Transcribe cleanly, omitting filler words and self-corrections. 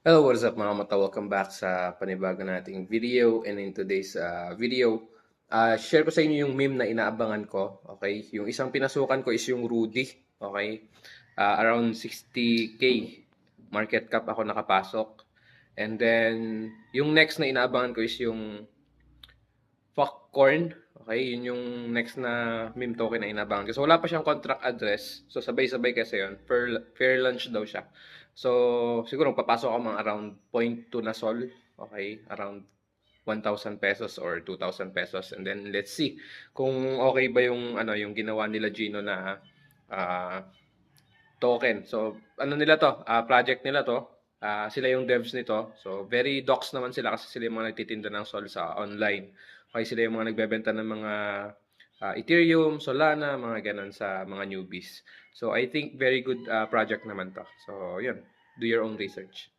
Hello, what is up mga mata? Welcome back sa panibago nating video. And in today's video, share ko sa inyo yung meme na inaabangan ko. Okay? Yung isang pinasukan ko is yung Rudy. Okay? Around 60k market cap ako nakapasok. And then, yung next na inaabangan ko is yung Fuckcorn. Okay? Yun yung next na meme token na inaabangan ko. So, wala pa siyang contract address. So, sabay-sabay kasi yun. Fair lunch daw siya. So, siguro papasok ako mga around 0.2 na sol. Okay? Around 1,000 pesos or 2,000 pesos. And then, let's see kung okay ba yung, yung ginawa nila Gino na ah, token. So, ano nila to? Project nila to. Sila yung devs nito. So, very docs naman sila kasi sila yung mga nagtitinda ng sol sa online. Okay, sila yung mga nagbebenta ng mga Ethereum, Solana, mga ganun sa mga newbies. So, I think very good project naman to. So, yun. Do your own research.